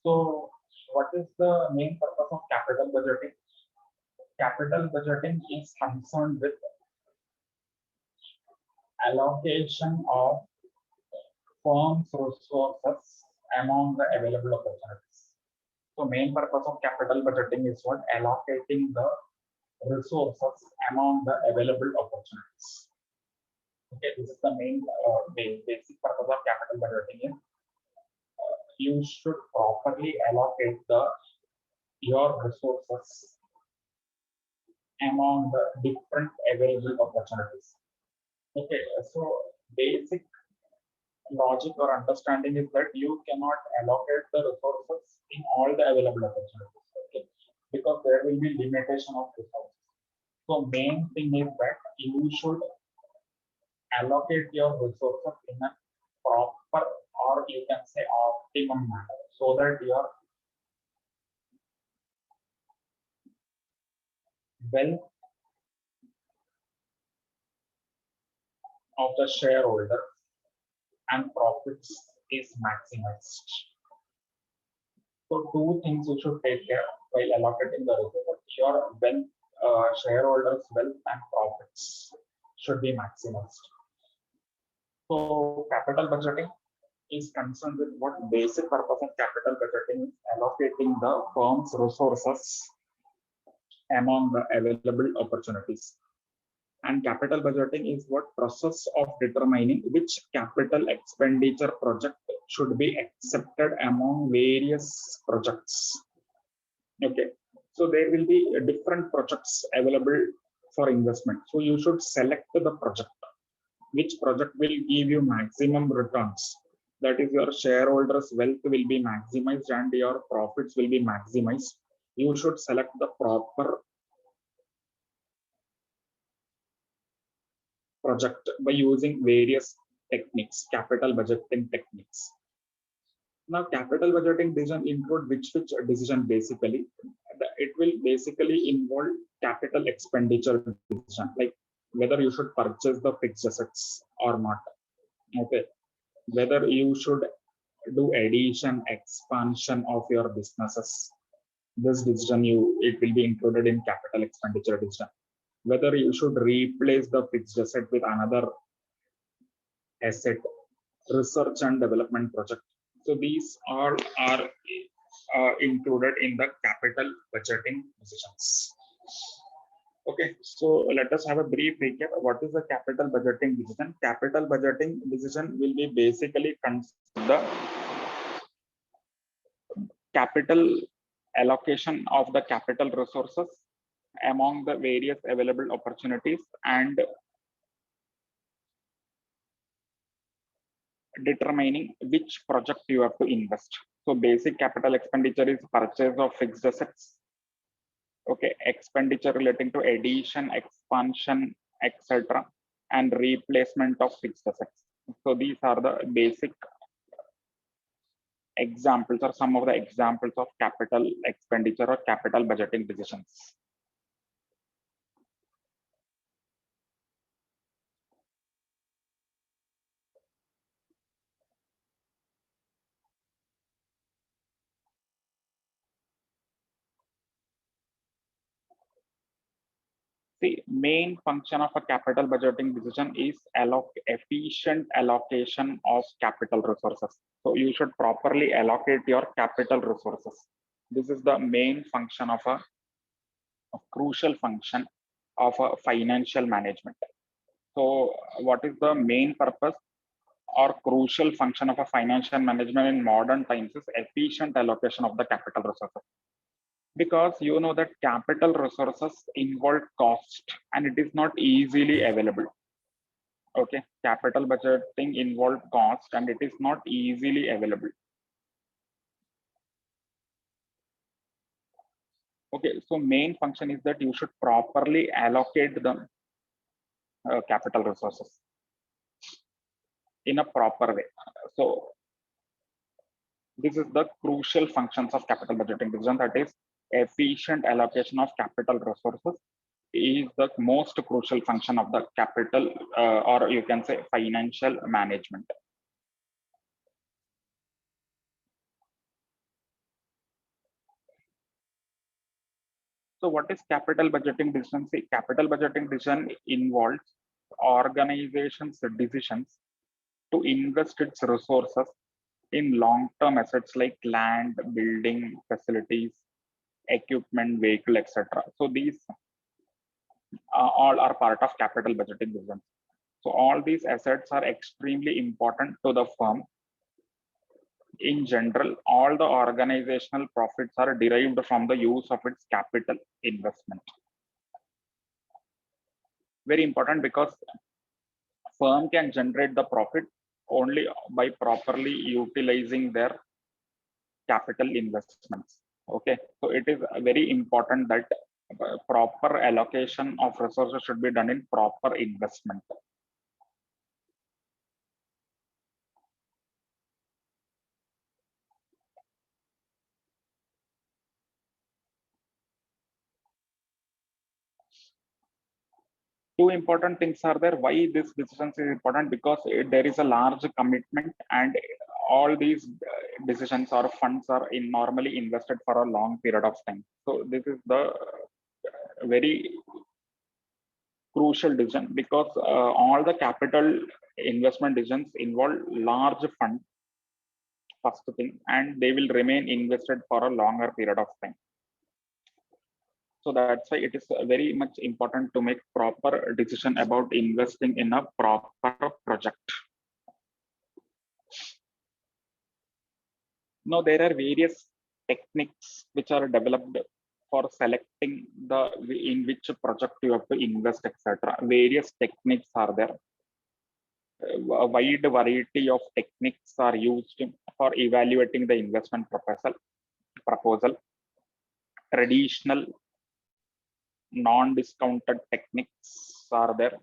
So, what is the main purpose of capital budgeting? Capital budgeting is concerned with allocation of firm's resources among the available opportunities. So, main purpose of capital budgeting is what? Allocating the resources among the available opportunities. Okay, this is the main basic purpose of capital budgeting. Is you should properly allocate your resources among the different available opportunities. Okay, so basic logic or understanding is that you cannot allocate the resources in all the available opportunities. Okay, because there will be limitation of resources. So main thing is that you should allocate your resources in a proper, or you can say optimum manner, so that your wealth of the shareholder and profits is maximized. So two things you should take care of while allocating the resources. Your wealth, shareholders' wealth and profits should be maximized. So capital budgeting is concerned with what basic purpose of capital budgeting is allocating the firm's resources among the available opportunities. And capital budgeting is what process of determining which capital expenditure project should be accepted among various projects. Okay, so there will be different projects available for investment. So you should select the project. Which project will give you maximum returns? That is, your shareholders' wealth will be maximized and your profits will be maximized. You should select the proper project by using various techniques, capital budgeting techniques. Now, capital budgeting decision include which decision basically? It will basically involve capital expenditure decision, like whether you should purchase the fixed assets or not. Okay, whether you should do addition, expansion of your businesses. This decision it will be included in capital expenditure decision. Whether you should replace the fixed asset with another asset, research and development project. So these all are included in the capital budgeting decisions. Okay, so let us have a brief recap. What is the capital budgeting decision? Capital budgeting decision will be basically the capital allocation of the capital resources among the various available opportunities and determining which project you have to invest. So basic capital expenditure is purchase of fixed assets. Okay, expenditure relating to addition, expansion, etc., and replacement of fixed assets. So these are the basic examples or some of the examples of capital expenditure or capital budgeting decisions. The main function of a capital budgeting decision is efficient allocation of capital resources. So you should properly allocate your capital resources. This is the main function of a crucial function of a financial management. So what is the main purpose or crucial function of a financial management in modern times is efficient allocation of the capital resources. Because you know that capital resources involve cost and it is not easily available. Okay, capital budgeting involve cost and it is not easily available. Okay, so main function is that you should properly allocate the capital resources in a proper way. So this is the crucial functions of capital budgeting decision, that is efficient allocation of capital resources is the most crucial function of the capital or you can say financial management. So what is capital budgeting decision? See, capital budgeting decision involves organizations' decisions to invest its resources in long-term assets like land, building, facilities, equipment, vehicle, etc. So these all are part of capital budgeting decisions. So all these assets are extremely important to the firm. In general, all the organizational profits are derived from the use of its capital investment. Very important because firm can generate the profit only by properly utilizing their capital investments. Okay, so it is very important that proper allocation of resources should be done in proper investment. Two important things are there. Why this decision is important? Because there is a large commitment, and all these decisions or funds are normally invested for a long period of time. So this is the very crucial decision, because all the capital investment decisions involve large fund, first thing, and they will remain invested for a longer period of time. So that's why it is very much important to make proper decision about investing in a proper project. Now there are various techniques which are developed for selecting the in which project you have to invest, etc. Various techniques are there. A wide variety of techniques are used for evaluating the investment proposal. Traditional non-discounted techniques are there,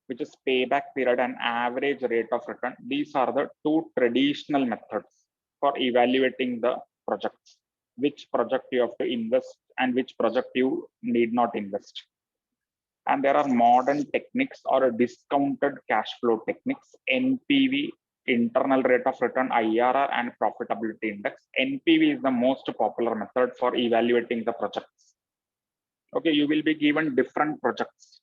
which is payback period and average rate of return. These are the two traditional methods for evaluating the projects, which project you have to invest and which project you need not invest. And there are modern techniques or discounted cash flow techniques, NPV, internal rate of return, IRR, and profitability index. NPV is the most popular method for evaluating the projects. Okay, you will be given different projects.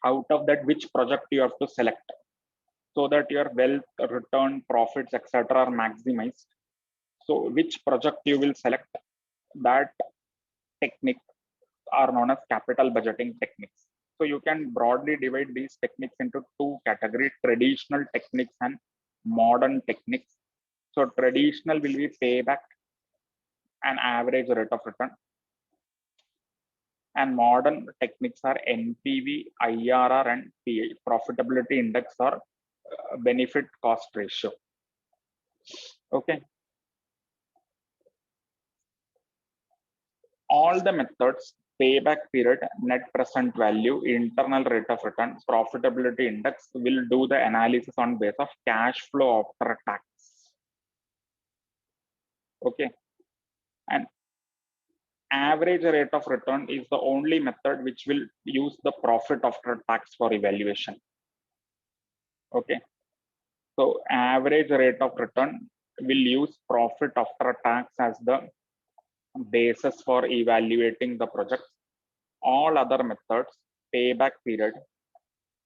Out of that, which project you have to select so that your wealth, return, profits, etc. are maximized. So which project you will select, that technique are known as capital budgeting techniques. So you can broadly divide these techniques into two categories: traditional techniques and modern techniques. So traditional will be payback and average rate of return, and modern techniques are NPV, IRR, and PI, profitability index, or benefit cost ratio. Okay. All the methods, payback period, net present value, internal rate of return, profitability index, will do the analysis on base of cash flow after tax. Okay. And average rate of return is the only method which will use the profit after tax for evaluation. Okay. So average rate of return will use profit after tax as the basis for evaluating the project. All other methods, payback period,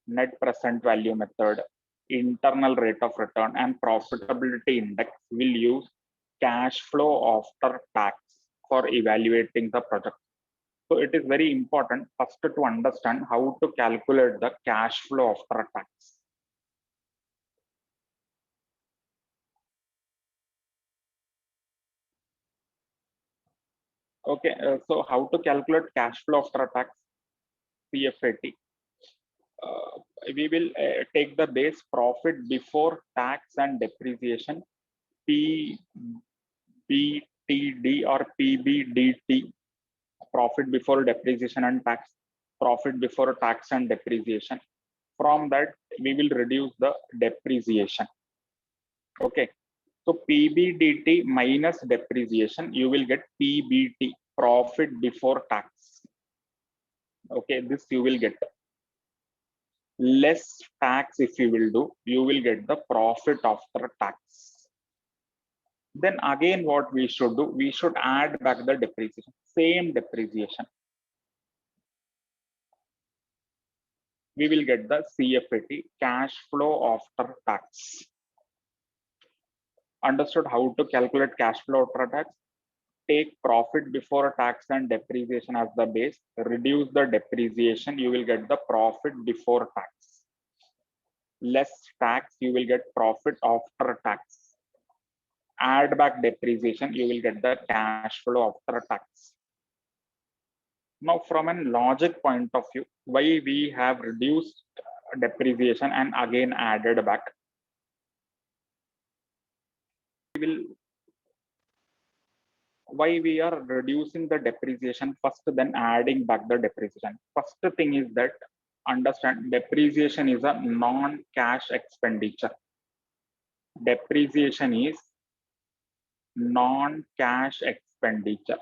net present value method, internal rate of return, and profitability index, will use cash flow after tax for evaluating the project. So it is very important first to understand how to calculate the cash flow after tax. Okay, so how to calculate cash flow after tax, CFAT? We will take the base profit before tax and depreciation, PBTD or PBDT, profit before depreciation and tax, profit before tax and depreciation. From that, we will reduce the depreciation. Okay, so PBDT minus depreciation, you will get PBT, profit before tax. Okay, this you will get. Less tax if you will do, you will get the profit after tax. Then again, what we should do, we should add back the depreciation, same depreciation. We will get the CFAT, cash flow after tax. Understood how to calculate cash flow after tax? Take profit before tax and depreciation as the base, reduce the depreciation, you will get the profit before tax. Less tax, you will get profit after tax. Add back depreciation, you will get the cash flow after tax. Now, from a logic point of view, why we have reduced depreciation and again added back? Why we are reducing the depreciation first, then adding back the depreciation? First thing is that understand depreciation is a non-cash expenditure. Depreciation is non-cash expenditure.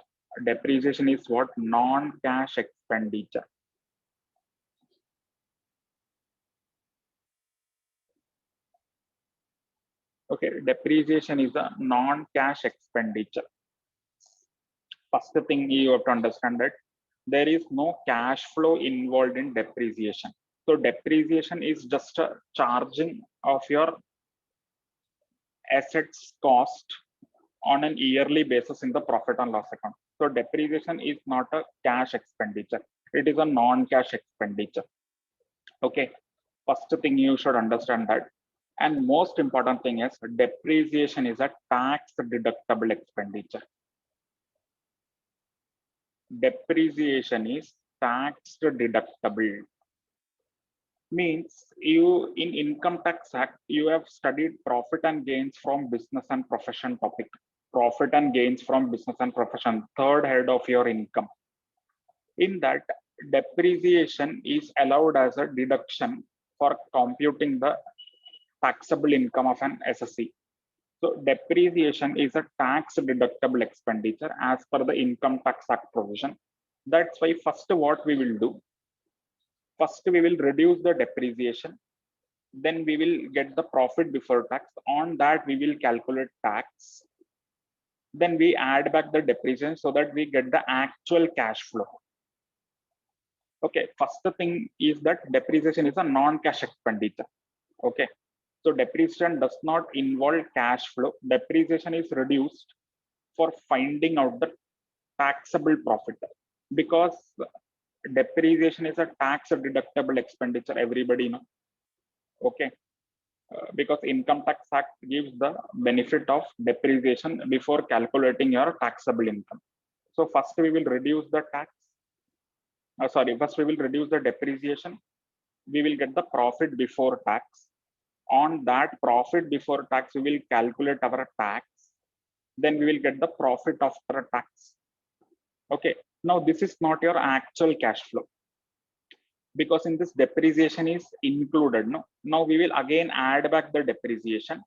Depreciation is what? Non-cash expenditure. Okay, depreciation is a non-cash expenditure. First thing you have to understand that there is no cash flow involved in depreciation. So depreciation is just a charging of your assets cost on an yearly basis in the profit and loss account. So depreciation is not a cash expenditure. It is a non-cash expenditure. Okay. First thing you should understand that. And most important thing is depreciation is a tax deductible expenditure. Depreciation is tax deductible. Means you in Income Tax Act, you have studied profit and gains from business and profession topic. Profit and gains from business and profession, third head of your income. In that, depreciation is allowed as a deduction for computing the taxable income of an SSC. So depreciation is a tax deductible expenditure as per the Income Tax Act provision. That's why first what we will do, first we will reduce the depreciation, then we will get the profit before tax. On that we will calculate tax. Then we add back the depreciation so that we get the actual cash flow. Okay, first thing is that depreciation is a non-cash expenditure. Okay, so depreciation does not involve cash flow. Depreciation is reduced for finding out the taxable profit, because depreciation is a tax deductible expenditure, everybody know. Okay, because Income Tax Act gives the benefit of depreciation before calculating your taxable income. So first we will reduce the tax. First we will reduce the depreciation. We will get the profit before tax. On that profit before tax, we will calculate our tax. Then we will get the profit after tax. Okay. Now this is not your actual cash flow, because in this depreciation is included. No. Now we will again add back the depreciation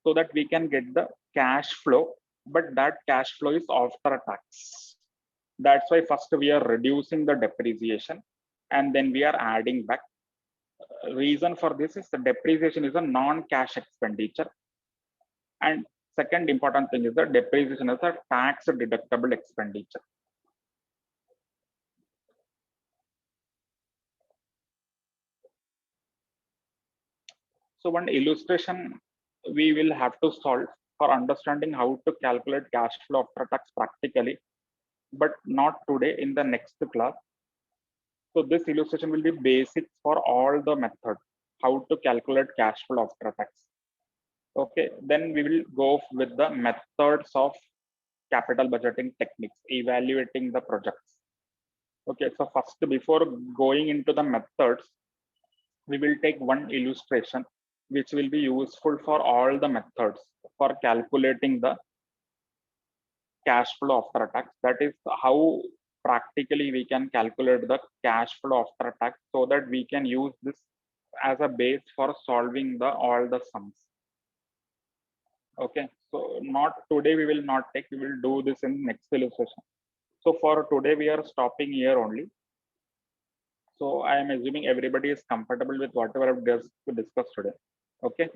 so that we can get the cash flow, but that cash flow is after tax. That's why first we are reducing the depreciation and then we are adding back. Reason for this is the depreciation is a non-cash expenditure. And second important thing is that depreciation is a tax deductible expenditure. So one illustration we will have to solve for understanding how to calculate cash flow after tax practically, but not today, in the next class. So this illustration will be basic for all the methods, how to calculate cash flow after tax. Okay, then we will go with the methods of capital budgeting techniques, evaluating the projects. Okay, so first, before going into the methods, we will take one illustration which will be useful for all the methods for calculating the cash flow after tax. That is how practically we can calculate the cash flow after tax, so that we can use this as a base for solving all the sums. Okay, so not today, we will not take, we will do this in next illustration. So for today, we are stopping here only. So I am assuming everybody is comfortable with whatever I've discussed today. Okay.